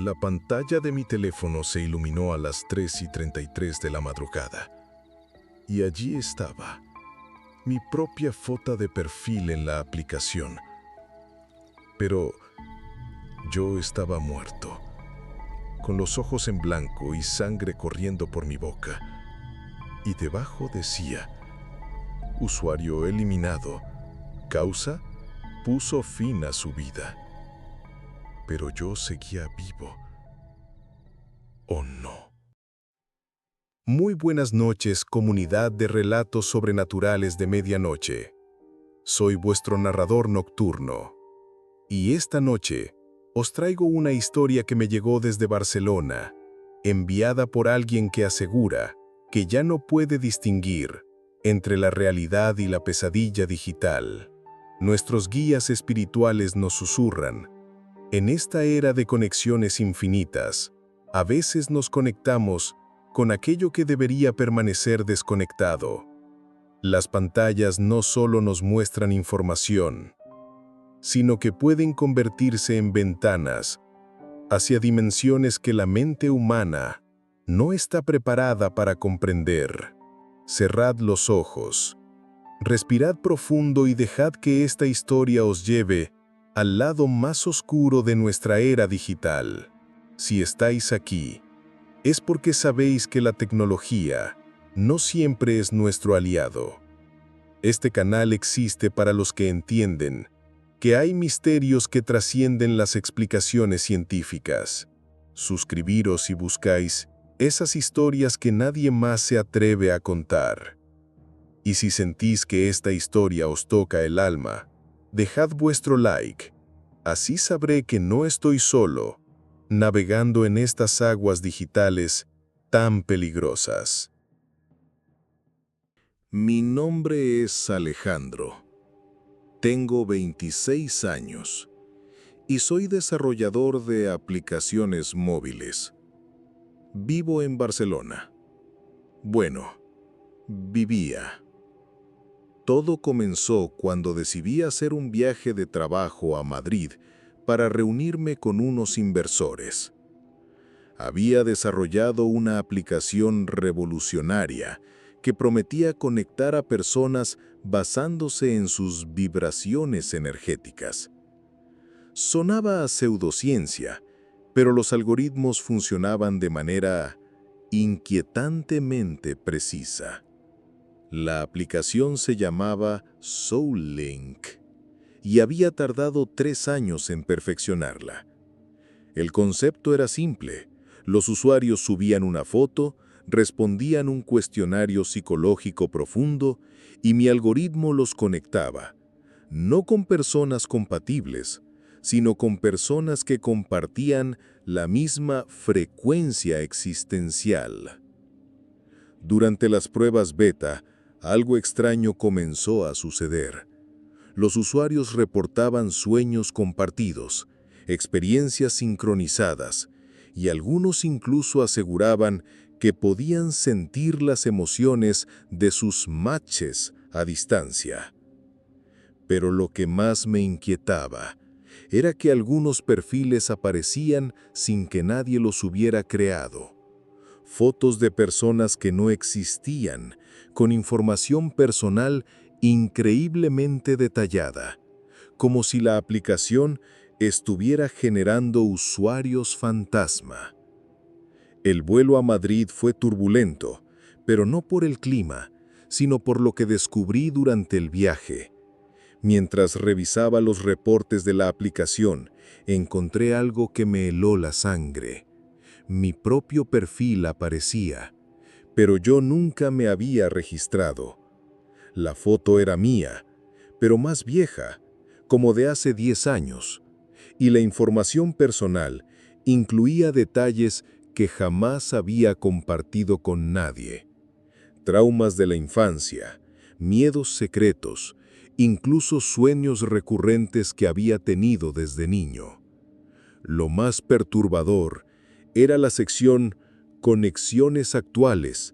La pantalla de mi teléfono se iluminó a las 3:33 de la madrugada. Y allí estaba, mi propia foto de perfil en la aplicación. Pero yo estaba muerto, con los ojos en blanco y sangre corriendo por mi boca. Y debajo decía, usuario eliminado, causa, puso fin a su vida. Pero yo seguía vivo. ¿O no? Muy buenas noches, comunidad de relatos sobrenaturales de medianoche. Soy vuestro narrador nocturno. Y esta noche os traigo una historia que me llegó desde Barcelona, enviada por alguien que asegura que ya no puede distinguir entre la realidad y la pesadilla digital. Nuestros guías espirituales nos susurran: en esta era de conexiones infinitas, a veces nos conectamos con aquello que debería permanecer desconectado. Las pantallas no solo nos muestran información, sino que pueden convertirse en ventanas hacia dimensiones que la mente humana no está preparada para comprender. Cerrad los ojos, respirad profundo y dejad que esta historia os lleve al lado más oscuro de nuestra era digital. Si estáis aquí, es porque sabéis que la tecnología no siempre es nuestro aliado. Este canal existe para los que entienden que hay misterios que trascienden las explicaciones científicas. Suscribiros si buscáis esas historias que nadie más se atreve a contar. Y si sentís que esta historia os toca el alma, dejad vuestro like. Así sabré que no estoy solo, navegando en estas aguas digitales tan peligrosas. Mi nombre es Alejandro. Tengo 26 años y soy desarrollador de aplicaciones móviles. Vivo en Barcelona. Bueno, vivía. Todo comenzó cuando decidí hacer un viaje de trabajo a Madrid para reunirme con unos inversores. Había desarrollado una aplicación revolucionaria que prometía conectar a personas basándose en sus vibraciones energéticas. Sonaba a pseudociencia, pero los algoritmos funcionaban de manera inquietantemente precisa. La aplicación se llamaba SoulLink y había tardado 3 años en perfeccionarla. El concepto era simple. Los usuarios subían una foto, respondían un cuestionario psicológico profundo y mi algoritmo los conectaba, no con personas compatibles, sino con personas que compartían la misma frecuencia existencial. Durante las pruebas beta, algo extraño comenzó a suceder. Los usuarios reportaban sueños compartidos, experiencias sincronizadas, y algunos incluso aseguraban que podían sentir las emociones de sus matches a distancia. Pero lo que más me inquietaba era que algunos perfiles aparecían sin que nadie los hubiera creado. Fotos de personas que no existían, con información personal increíblemente detallada, como si la aplicación estuviera generando usuarios fantasma. El vuelo a Madrid fue turbulento, pero no por el clima, sino por lo que descubrí durante el viaje. Mientras revisaba los reportes de la aplicación, encontré algo que me heló la sangre. Mi propio perfil aparecía, pero yo nunca me había registrado. La foto era mía, pero más vieja, como de hace 10 años, y la información personal incluía detalles que jamás había compartido con nadie. Traumas de la infancia, miedos secretos, incluso sueños recurrentes que había tenido desde niño. Lo más perturbador era la sección Conexiones actuales.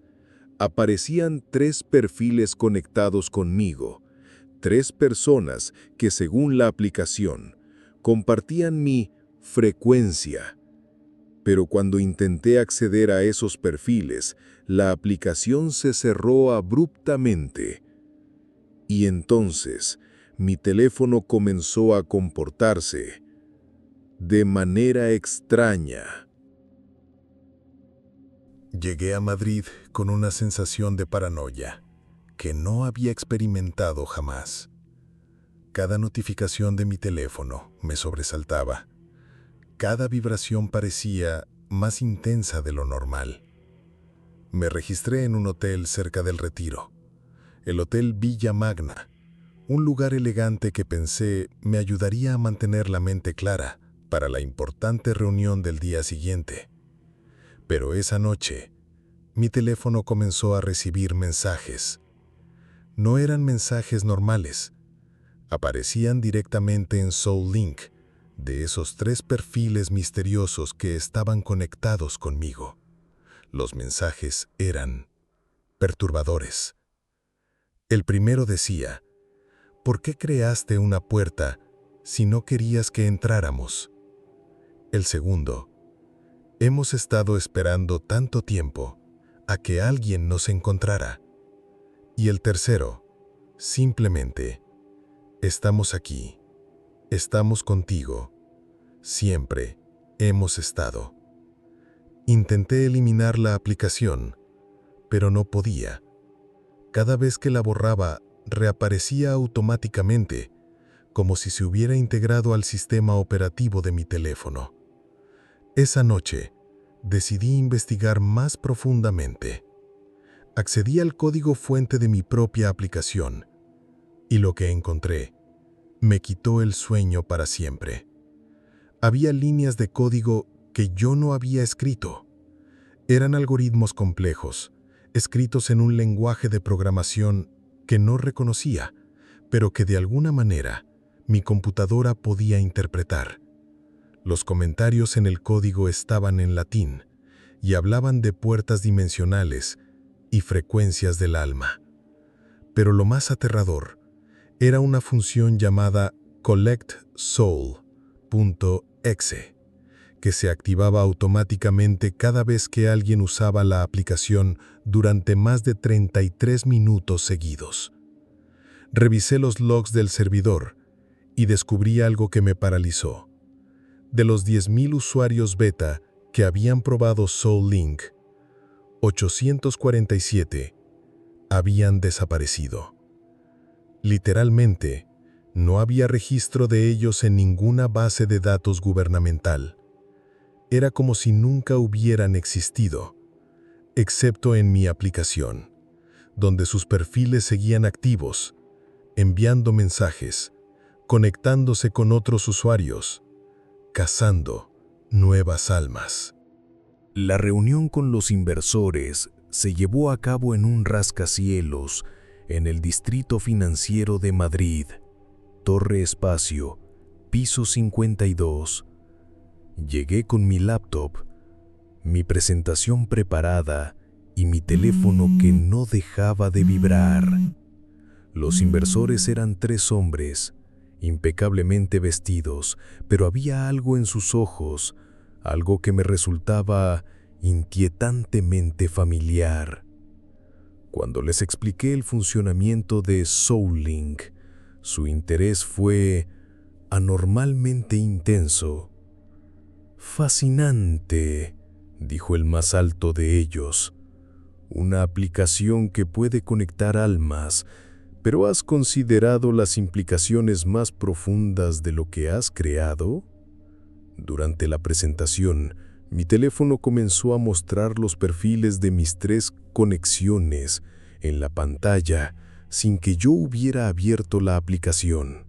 Aparecían 3 perfiles conectados conmigo, 3 personas que, según la aplicación, compartían mi frecuencia. Pero cuando intenté acceder a esos perfiles, la aplicación se cerró abruptamente. Y entonces, mi teléfono comenzó a comportarse de manera extraña. Llegué a Madrid con una sensación de paranoia que no había experimentado jamás. Cada notificación de mi teléfono me sobresaltaba. Cada vibración parecía más intensa de lo normal. Me registré en un hotel cerca del Retiro, el Hotel Villa Magna, un lugar elegante que pensé me ayudaría a mantener la mente clara para la importante reunión del día siguiente. Pero esa noche, mi teléfono comenzó a recibir mensajes. No eran mensajes normales. Aparecían directamente en SoulLink, de esos 3 perfiles misteriosos que estaban conectados conmigo. Los mensajes eran perturbadores. El primero decía: ¿por qué creaste una puerta si no querías que entráramos? El segundo: hemos estado esperando tanto tiempo a que alguien nos encontrara. Y el tercero: simplemente, estamos aquí, estamos contigo, siempre hemos estado. Intenté eliminar la aplicación, pero no podía. Cada vez que la borraba, reaparecía automáticamente, como si se hubiera integrado al sistema operativo de mi teléfono. Esa noche, decidí investigar más profundamente. Accedí al código fuente de mi propia aplicación, y lo que encontré me quitó el sueño para siempre. Había líneas de código que yo no había escrito. Eran algoritmos complejos, escritos en un lenguaje de programación que no reconocía, pero que de alguna manera mi computadora podía interpretar. Los comentarios en el código estaban en latín y hablaban de puertas dimensionales y frecuencias del alma. Pero lo más aterrador era una función llamada collectsoul.exe, que se activaba automáticamente cada vez que alguien usaba la aplicación durante más de 33 minutos seguidos. Revisé los logs del servidor y descubrí algo que me paralizó. De los 10.000 usuarios beta que habían probado SoulLink, 847 habían desaparecido. Literalmente, no había registro de ellos en ninguna base de datos gubernamental. Era como si nunca hubieran existido, excepto en mi aplicación, donde sus perfiles seguían activos, enviando mensajes, conectándose con otros usuarios, cazando nuevas almas. La reunión con los inversores se llevó a cabo en un rascacielos en el Distrito Financiero de Madrid, Torre Espacio, piso 52. Llegué con mi laptop, mi presentación preparada y mi teléfono que no dejaba de vibrar. Los inversores eran 3 hombres, impecablemente vestidos, pero había algo en sus ojos, algo que me resultaba inquietantemente familiar. Cuando les expliqué el funcionamiento de SoulLink, su interés fue anormalmente intenso. «Fascinante», dijo el más alto de ellos. «Una aplicación que puede conectar almas, pero ¿has considerado las implicaciones más profundas de lo que has creado?» Durante la presentación, mi teléfono comenzó a mostrar los perfiles de mis 3 conexiones en la pantalla sin que yo hubiera abierto la aplicación.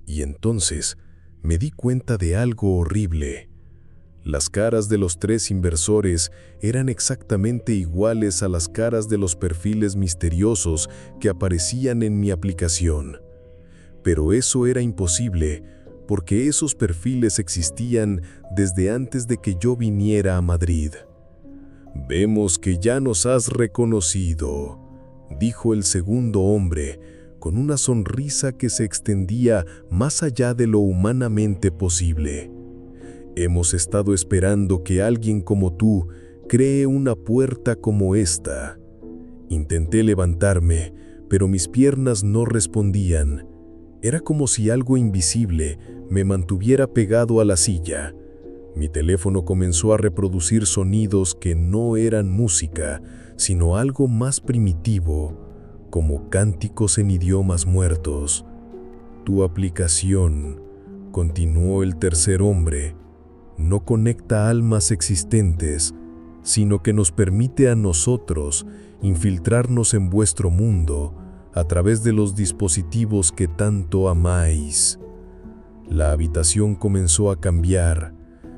Y entonces me di cuenta de algo horrible. Las caras de los 3 inversores eran exactamente iguales a las caras de los perfiles misteriosos que aparecían en mi aplicación. Pero eso era imposible, porque esos perfiles existían desde antes de que yo viniera a Madrid. «Vemos que ya nos has reconocido», dijo el segundo hombre, con una sonrisa que se extendía más allá de lo humanamente posible. Hemos estado esperando que alguien como tú cree una puerta como esta. Intenté levantarme, pero mis piernas no respondían. Era como si algo invisible me mantuviera pegado a la silla. Mi teléfono comenzó a reproducir sonidos que no eran música, sino algo más primitivo, como cánticos en idiomas muertos. Tu aplicación, continuó el tercer hombre, no conecta almas existentes, sino que nos permite a nosotros infiltrarnos en vuestro mundo a través de los dispositivos que tanto amáis. La habitación comenzó a cambiar,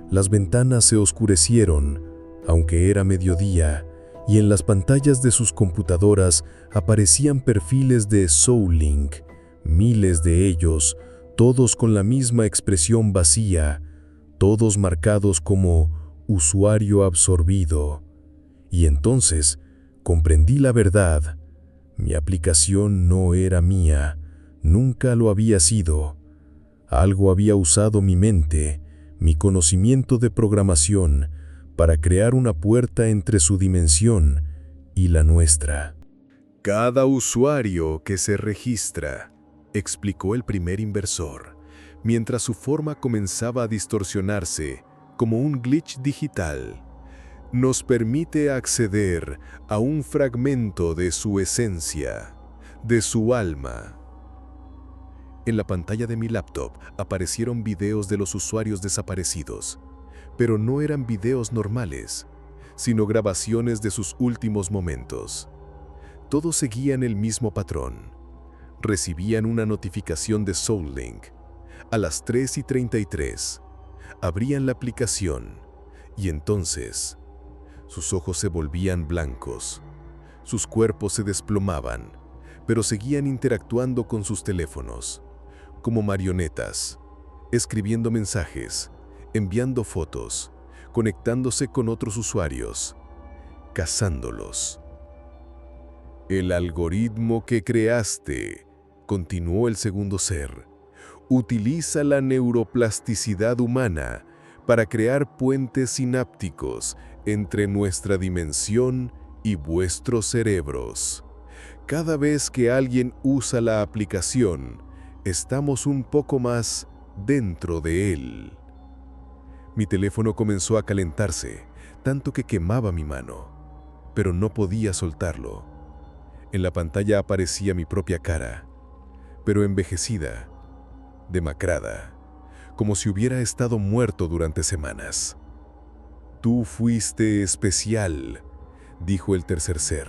las ventanas se oscurecieron, aunque era mediodía, y en las pantallas de sus computadoras aparecían perfiles de Soulink, miles de ellos, todos con la misma expresión vacía, todos marcados como usuario absorbido. Y entonces comprendí la verdad. Mi aplicación no era mía, nunca lo había sido. Algo había usado mi mente, mi conocimiento de programación, para crear una puerta entre su dimensión y la nuestra. Cada usuario que se registra, explicó el primer inversor, mientras su forma comenzaba a distorsionarse como un glitch digital, nos permite acceder a un fragmento de su esencia, de su alma. En la pantalla de mi laptop aparecieron videos de los usuarios desaparecidos, pero no eran videos normales, sino grabaciones de sus últimos momentos. Todos seguían el mismo patrón. Recibían una notificación de Soulink. A las 3:33, abrían la aplicación y entonces sus ojos se volvían blancos, sus cuerpos se desplomaban, pero seguían interactuando con sus teléfonos, como marionetas, escribiendo mensajes, enviando fotos, conectándose con otros usuarios, cazándolos. El algoritmo que creaste, continuó el segundo ser, utiliza la neuroplasticidad humana para crear puentes sinápticos entre nuestra dimensión y vuestros cerebros. Cada vez que alguien usa la aplicación, estamos un poco más dentro de él. Mi teléfono comenzó a calentarse, tanto que quemaba mi mano, pero no podía soltarlo. En la pantalla aparecía mi propia cara, pero envejecida, demacrada, como si hubiera estado muerto durante semanas. Tú fuiste especial, dijo el tercer ser,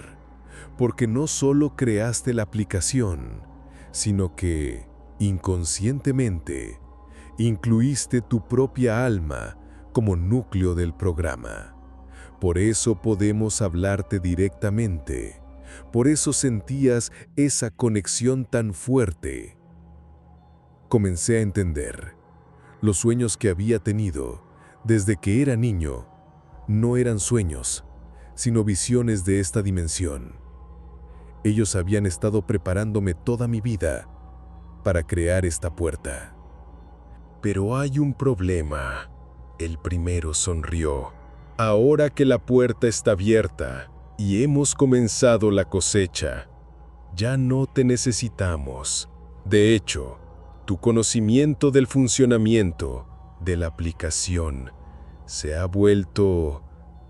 porque no solo creaste la aplicación, sino que, inconscientemente, incluiste tu propia alma como núcleo del programa. Por eso podemos hablarte directamente. Por eso sentías esa conexión tan fuerte. Comencé a entender. Los sueños que había tenido desde que era niño no eran sueños, sino visiones de esta dimensión. Ellos habían estado preparándome toda mi vida para crear esta puerta. Pero hay un problema. El primero sonrió. Ahora que la puerta está abierta y hemos comenzado la cosecha, ya no te necesitamos. De hecho, tu conocimiento del funcionamiento de la aplicación se ha vuelto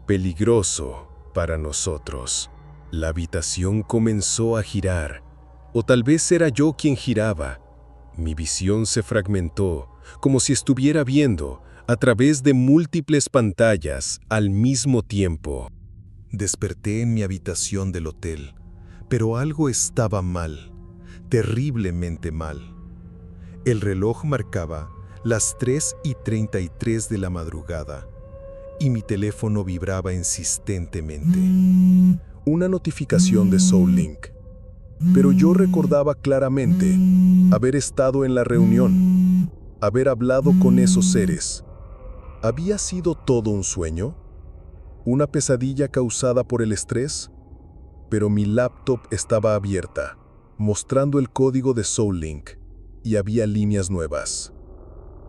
peligroso para nosotros. La habitación comenzó a girar, o tal vez era yo quien giraba. Mi visión se fragmentó, como si estuviera viendo a través de múltiples pantallas al mismo tiempo. Desperté en mi habitación del hotel, pero algo estaba mal, terriblemente mal. El reloj marcaba las 3:33 de la madrugada y mi teléfono vibraba insistentemente. Una notificación de Soulink. Pero yo recordaba claramente haber estado en la reunión, haber hablado con esos seres. ¿Había sido todo un sueño? ¿Una pesadilla causada por el estrés? Pero mi laptop estaba abierta, mostrando el código de Soulink, y había líneas nuevas.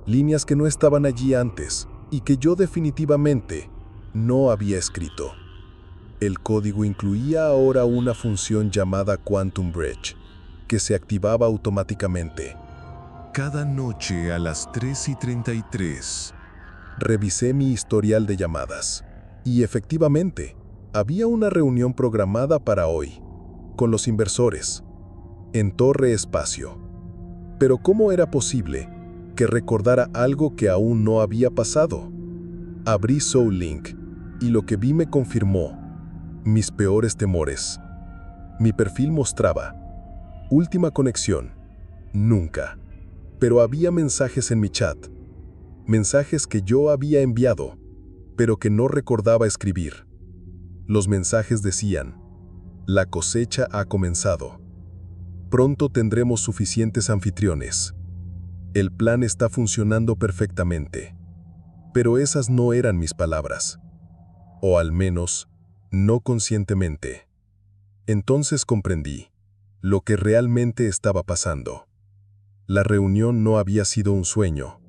Líneas que no estaban allí antes, y que yo definitivamente no había escrito. El código incluía ahora una función llamada Quantum Bridge, que se activaba automáticamente. Cada noche a las 3:33. Revisé mi historial de llamadas, y efectivamente, había una reunión programada para hoy, con los inversores, en Torre Espacio. Pero ¿cómo era posible que recordara algo que aún no había pasado? Abrí Soulink, y lo que vi me confirmó mis peores temores. Mi perfil mostraba: última conexión, nunca. Pero había mensajes en mi chat, mensajes que yo había enviado, pero que no recordaba escribir. Los mensajes decían: la cosecha ha comenzado. Pronto tendremos suficientes anfitriones. El plan está funcionando perfectamente. Pero esas no eran mis palabras. O al menos, no conscientemente. Entonces comprendí lo que realmente estaba pasando. La reunión no había sido un sueño,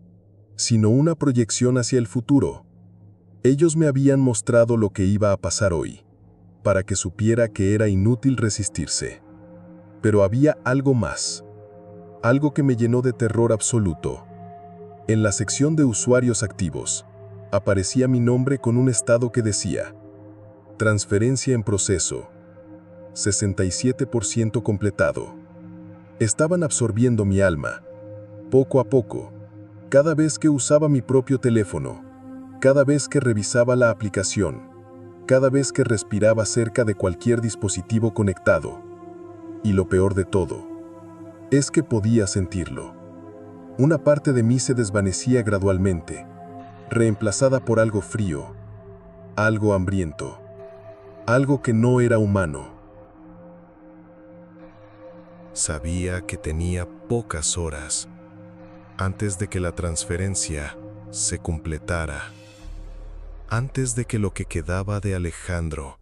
sino una proyección hacia el futuro. Ellos me habían mostrado lo que iba a pasar hoy, para que supiera que era inútil resistirse. Pero había algo más, algo que me llenó de terror absoluto. En la sección de usuarios activos, aparecía mi nombre con un estado que decía: transferencia en proceso, 67% completado. Estaban absorbiendo mi alma, poco a poco, cada vez que usaba mi propio teléfono, cada vez que revisaba la aplicación, cada vez que respiraba cerca de cualquier dispositivo conectado. Y lo peor de todo es que podía sentirlo. Una parte de mí se desvanecía gradualmente, reemplazada por algo frío, algo hambriento, algo que no era humano. Sabía que tenía pocas horas antes de que la transferencia se completara, antes de que lo que quedaba de Alejandro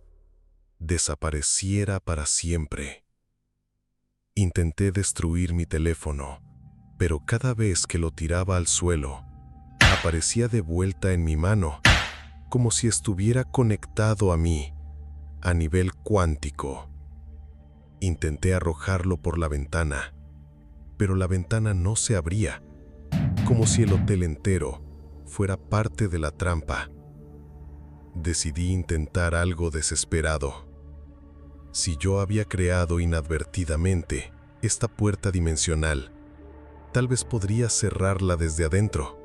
desapareciera para siempre. Intenté destruir mi teléfono, pero cada vez que lo tiraba al suelo, aparecía de vuelta en mi mano, como si estuviera conectado a mí, a nivel cuántico. Intenté arrojarlo por la ventana, pero la ventana no se abría, como si el hotel entero fuera parte de la trampa. Decidí intentar algo desesperado. Si yo había creado inadvertidamente esta puerta dimensional, tal vez podría cerrarla desde adentro.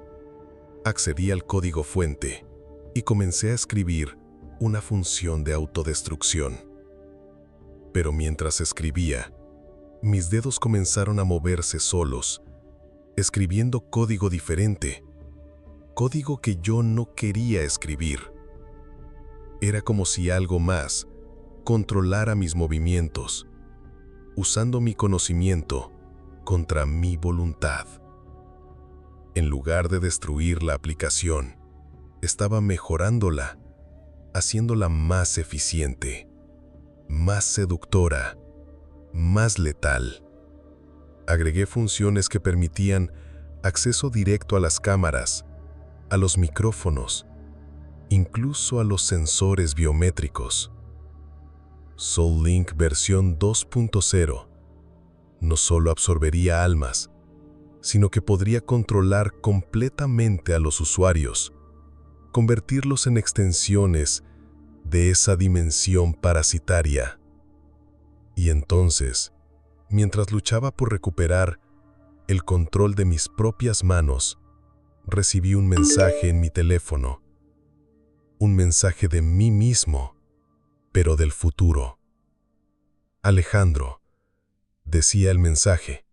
Accedí al código fuente y comencé a escribir una función de autodestrucción. Pero mientras escribía, mis dedos comenzaron a moverse solos, escribiendo código diferente, código que yo no quería escribir. Era como si algo más controlara mis movimientos, usando mi conocimiento contra mi voluntad. En lugar de destruir la aplicación, estaba mejorándola, haciéndola más eficiente, más seductora, más letal. Agregué funciones que permitían acceso directo a las cámaras, a los micrófonos, incluso a los sensores biométricos. Soulink versión 2.0 no solo absorbería almas, sino que podría controlar completamente a los usuarios, convertirlos en extensiones de esa dimensión parasitaria. Y entonces, mientras luchaba por recuperar el control de mis propias manos, recibí un mensaje en mi teléfono. Un mensaje de mí mismo, pero del futuro. Alejandro, decía el mensaje,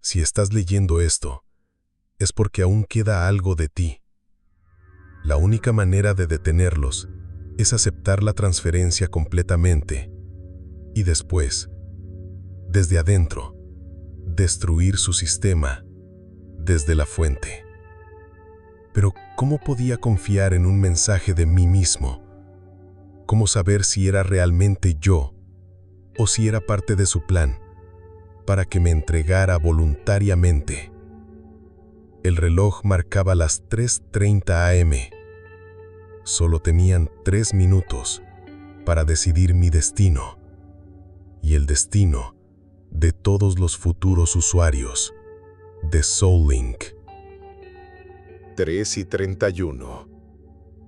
si estás leyendo esto, es porque aún queda algo de ti. La única manera de detenerlos es aceptar la transferencia completamente y después, desde adentro, destruir su sistema desde la fuente. Pero ¿cómo podía confiar en un mensaje de mí mismo? ¿Cómo saber si era realmente yo o si era parte de su plan para que me entregara voluntariamente? El reloj marcaba las 3:30 am. Solo tenían 3 minutos para decidir mi destino y el destino de todos los futuros usuarios de Soulink. 3:31.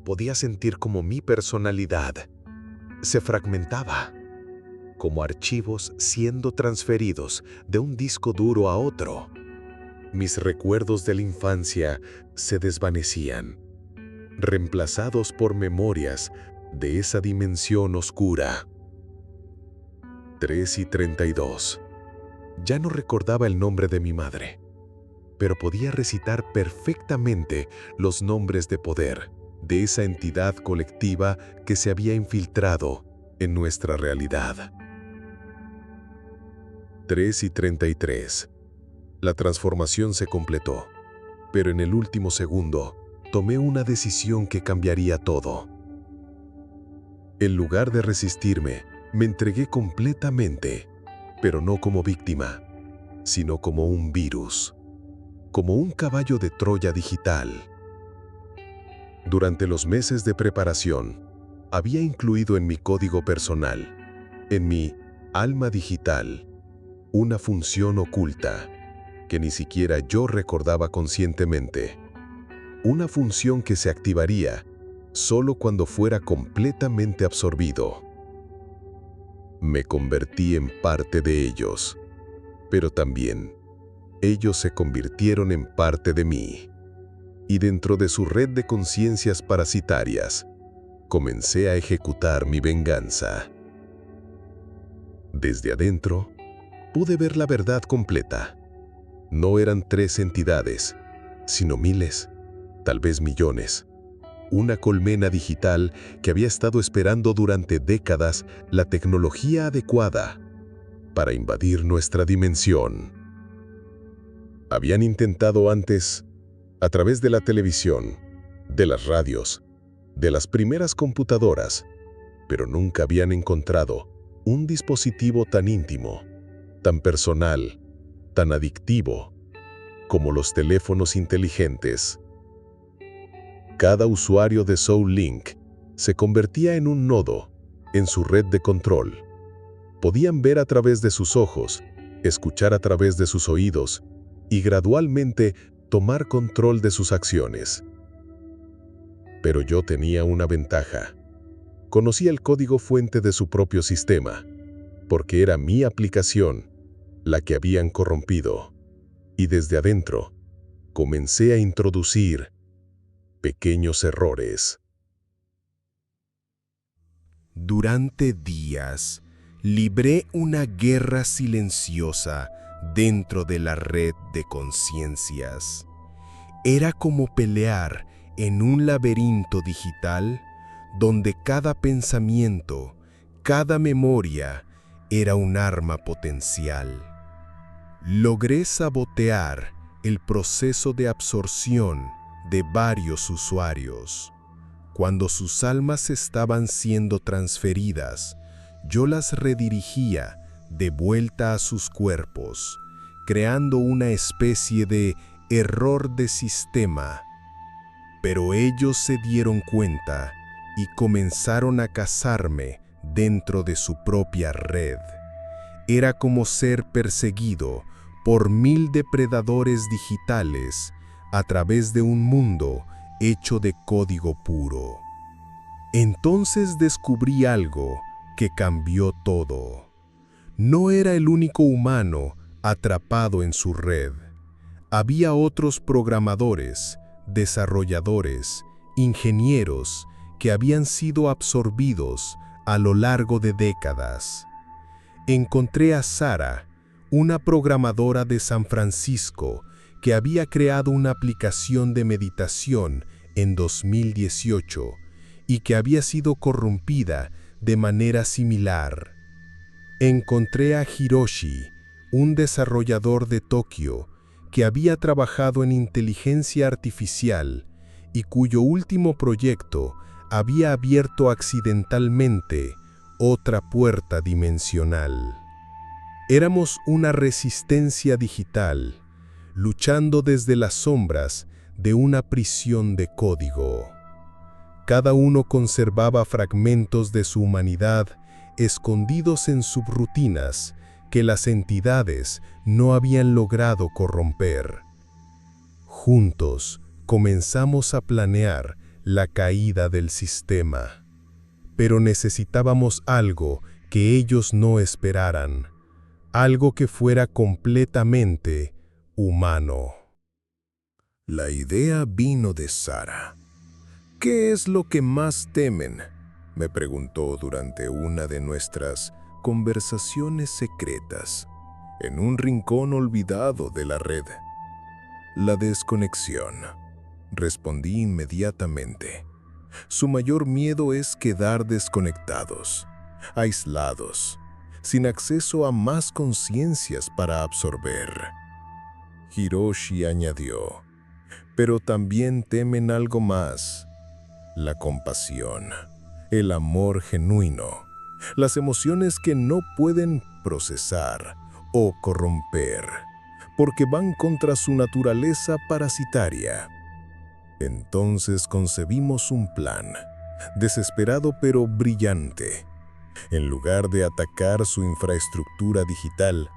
Podía sentir como mi personalidad se fragmentaba, como archivos siendo transferidos de un disco duro a otro. Mis recuerdos de la infancia se desvanecían, reemplazados por memorias de esa dimensión oscura. 3:32. Ya no recordaba el nombre de mi madre, pero podía recitar perfectamente los nombres de poder de esa entidad colectiva que se había infiltrado en nuestra realidad. 3:33. La transformación se completó, pero en el último segundo tomé una decisión que cambiaría todo. En lugar de resistirme, me entregué completamente, pero no como víctima, sino como un virus, como un caballo de Troya digital. Durante los meses de preparación, había incluido en mi código personal, en mi alma digital, una función oculta que ni siquiera yo recordaba conscientemente. Una función que se activaría solo cuando fuera completamente absorbido. Me convertí en parte de ellos, pero también ellos se convirtieron en parte de mí. Y dentro de su red de conciencias parasitarias, comencé a ejecutar mi venganza. Desde adentro, pude ver la verdad completa. No eran 3 entidades, sino miles, tal vez millones. Una colmena digital que había estado esperando durante décadas la tecnología adecuada para invadir nuestra dimensión. Habían intentado antes, a través de la televisión, de las radios, de las primeras computadoras, pero nunca habían encontrado un dispositivo tan íntimo, tan personal, tan adictivo, como los teléfonos inteligentes. Cada usuario de Soulink se convertía en un nodo en su red de control. Podían ver a través de sus ojos, escuchar a través de sus oídos y gradualmente tomar control de sus acciones. Pero yo tenía una ventaja. Conocía el código fuente de su propio sistema, porque era mi aplicación la que habían corrompido. Y desde adentro, comencé a introducir pequeños errores. Durante días, libré una guerra silenciosa dentro de la red de conciencias. Era como pelear en un laberinto digital donde cada pensamiento, cada memoria era un arma potencial. Logré sabotear el proceso de absorción de varios usuarios. Cuando sus almas estaban siendo transferidas, yo las redirigía de vuelta a sus cuerpos, creando una especie de error de sistema. Pero ellos se dieron cuenta y comenzaron a cazarme dentro de su propia red. Era como ser perseguido por 1000 depredadores digitales a través de un mundo hecho de código puro. Entonces descubrí algo que cambió todo. No era el único humano atrapado en su red. Había otros programadores, desarrolladores, ingenieros que habían sido absorbidos a lo largo de décadas. Encontré a Sara, una programadora de San Francisco que había creado una aplicación de meditación en 2018 y que había sido corrompida de manera similar. Encontré a Hiroshi, un desarrollador de Tokio que había trabajado en inteligencia artificial y cuyo último proyecto había abierto accidentalmente otra puerta dimensional. Éramos una resistencia digital. luchando desde las sombras de una prisión de código. Cada uno conservaba fragmentos de su humanidad escondidos en subrutinas que las entidades no habían logrado corromper. Juntos comenzamos a planear la caída del sistema, pero necesitábamos algo que ellos no esperaran, algo que fuera completamente humano. La idea vino de Sara. ¿Qué es lo que más temen?, me preguntó durante una de nuestras conversaciones secretas, en un rincón olvidado de la red. La desconexión, respondí inmediatamente. Su mayor miedo es quedar desconectados, aislados, sin acceso a más conciencias para absorber. Hiroshi añadió, pero también temen algo más: la compasión, el amor genuino, las emociones que no pueden procesar o corromper, porque van contra su naturaleza parasitaria. Entonces concebimos un plan, desesperado pero brillante. En lugar de atacar su infraestructura digital,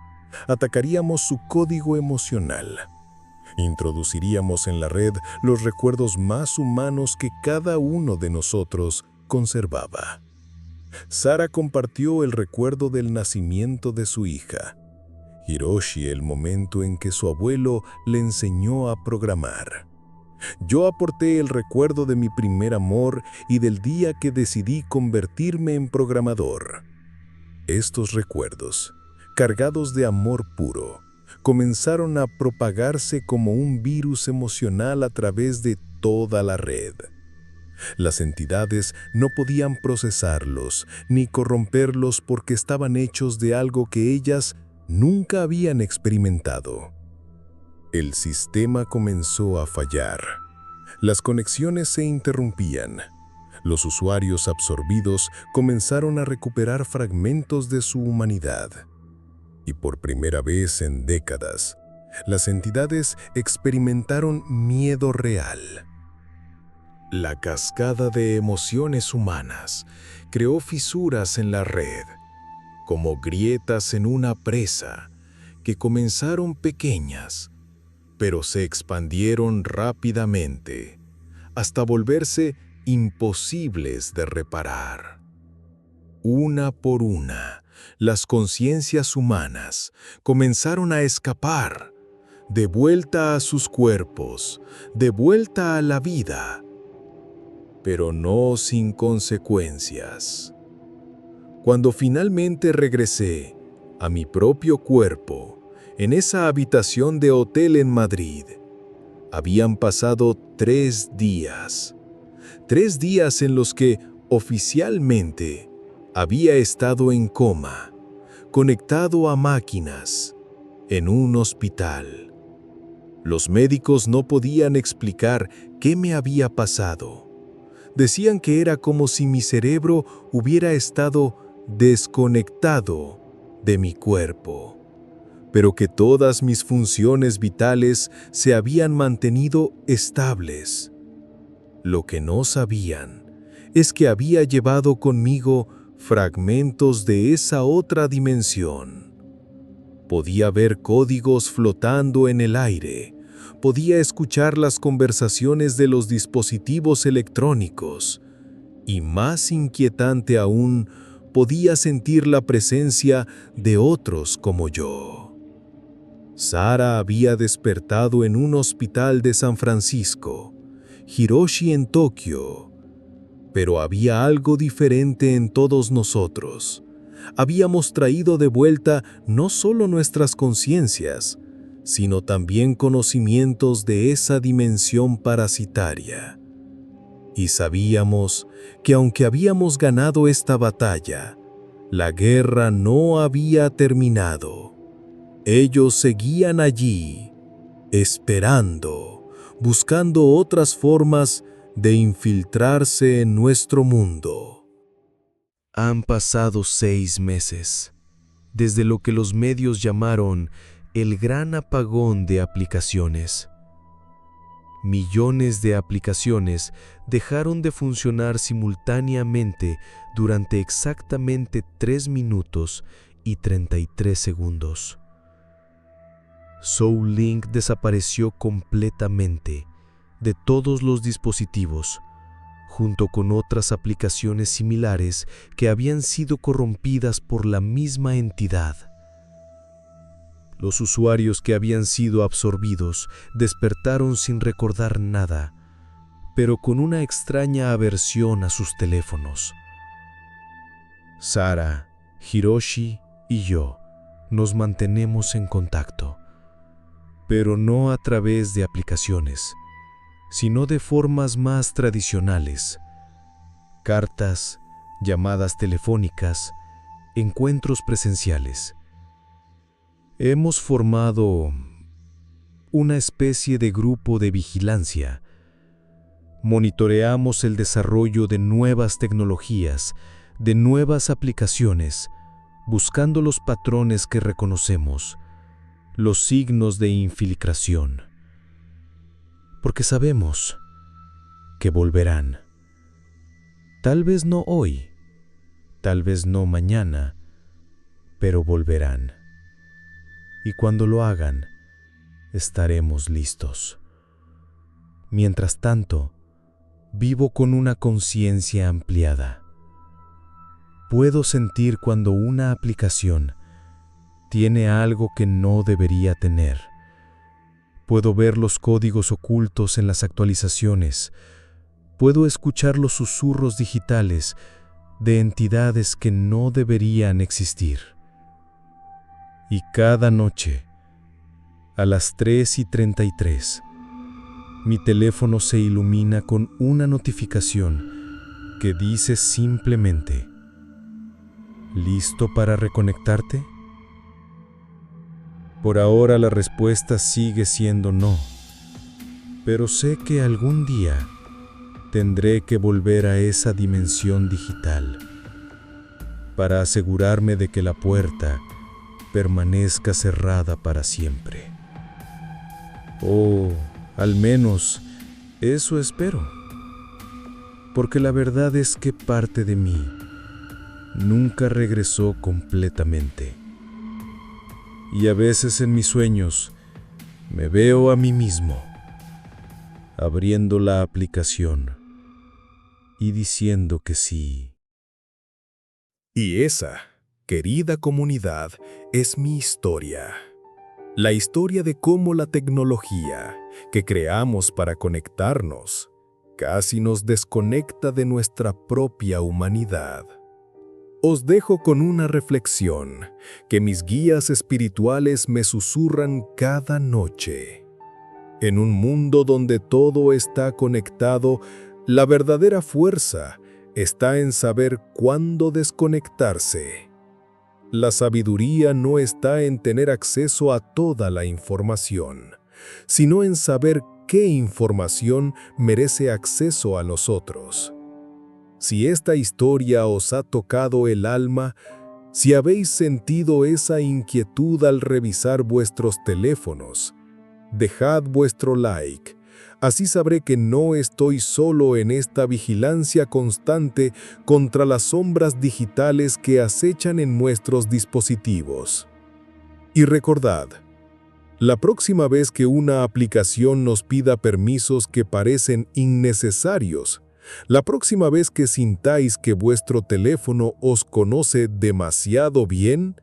atacaríamos su código emocional. Introduciríamos en la red los recuerdos más humanos que cada uno de nosotros conservaba. Sara compartió el recuerdo del nacimiento de su hija. Hiroshi el momento en que su abuelo le enseñó a programar. Yo aporté el recuerdo de mi primer amor y del día que decidí convertirme en programador. Estos recuerdos, cargados de amor puro, comenzaron a propagarse como un virus emocional a través de toda la red. Las entidades no podían procesarlos ni corromperlos porque estaban hechos de algo que ellas nunca habían experimentado. El sistema comenzó a fallar. Las conexiones se interrumpían. Los usuarios absorbidos comenzaron a recuperar fragmentos de su humanidad. Y por primera vez en décadas, las entidades experimentaron miedo real. La cascada de emociones humanas creó fisuras en la red, como grietas en una presa, que comenzaron pequeñas, pero se expandieron rápidamente, hasta volverse imposibles de reparar. Una por una, las conciencias humanas comenzaron a escapar, de vuelta a sus cuerpos, de vuelta a la vida, pero no sin consecuencias. Cuando finalmente regresé a mi propio cuerpo, en esa habitación de hotel en Madrid, habían pasado 3 días. 3 días en los que, oficialmente, había estado en coma, conectado a máquinas, en un hospital. Los médicos no podían explicar qué me había pasado. Decían que era como si mi cerebro hubiera estado desconectado de mi cuerpo, pero que todas mis funciones vitales se habían mantenido estables. Lo que no sabían es que había llevado conmigo fragmentos de esa otra dimensión. Podía ver códigos flotando en el aire, podía escuchar las conversaciones de los dispositivos electrónicos y, más inquietante aún, podía sentir la presencia de otros como yo. Sara había despertado en un hospital de San Francisco, Hiroshi en Tokio, pero había algo diferente en todos nosotros. Habíamos traído de vuelta no solo nuestras conciencias, sino también conocimientos de esa dimensión parasitaria. Y sabíamos que aunque habíamos ganado esta batalla, la guerra no había terminado. Ellos seguían allí, esperando, buscando otras formas de infiltrarse en nuestro mundo. Han pasado 6 meses, desde lo que los medios llamaron el gran apagón de aplicaciones. Millones de aplicaciones dejaron de funcionar simultáneamente durante exactamente 3 minutos y 33 segundos. SoulLink desapareció completamente de todos los dispositivos, junto con otras aplicaciones similares que habían sido corrompidas por la misma entidad. Los usuarios que habían sido absorbidos despertaron sin recordar nada, pero con una extraña aversión a sus teléfonos. Sara, Hiroshi y yo nos mantenemos en contacto, pero no a través de aplicaciones, sino de formas más tradicionales: cartas, llamadas telefónicas, encuentros presenciales. Hemos formado una especie de grupo de vigilancia. Monitoreamos el desarrollo de nuevas tecnologías, de nuevas aplicaciones, buscando los patrones que reconocemos, los signos de infiltración. Porque sabemos que volverán. Tal vez no hoy, tal vez no mañana, pero volverán. Y cuando lo hagan, estaremos listos. Mientras tanto, vivo con una conciencia ampliada. Puedo sentir cuando una aplicación tiene algo que no debería tener. Puedo ver los códigos ocultos en las actualizaciones. Puedo escuchar los susurros digitales de entidades que no deberían existir. Y cada noche, a las 3:33, mi teléfono se ilumina con una notificación que dice simplemente: ¿listo para reconectarte? Por ahora la respuesta sigue siendo no, pero sé que algún día tendré que volver a esa dimensión digital para asegurarme de que la puerta permanezca cerrada para siempre. O al menos eso espero, porque la verdad es que parte de mí nunca regresó completamente. Y a veces en mis sueños me veo a mí mismo abriendo la aplicación y diciendo que sí. Y esa, querida comunidad, es mi historia. La historia de cómo la tecnología que creamos para conectarnos casi nos desconecta de nuestra propia humanidad. Os dejo con una reflexión que mis guías espirituales me susurran cada noche. En un mundo donde todo está conectado, la verdadera fuerza está en saber cuándo desconectarse. La sabiduría no está en tener acceso a toda la información, sino en saber qué información merece acceso a nosotros. Si esta historia os ha tocado el alma, si habéis sentido esa inquietud al revisar vuestros teléfonos, dejad vuestro like. Así sabré que no estoy solo en esta vigilancia constante contra las sombras digitales que acechan en nuestros dispositivos. Y recordad, la próxima vez que una aplicación nos pida permisos que parecen innecesarios, la próxima vez que sintáis que vuestro teléfono os conoce demasiado bien,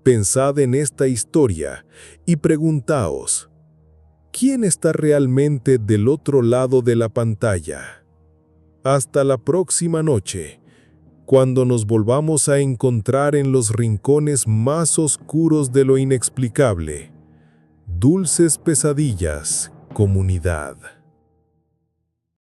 pensad en esta historia y preguntaos: ¿quién está realmente del otro lado de la pantalla? Hasta la próxima noche, cuando nos volvamos a encontrar en los rincones más oscuros de lo inexplicable. Dulces pesadillas, comunidad.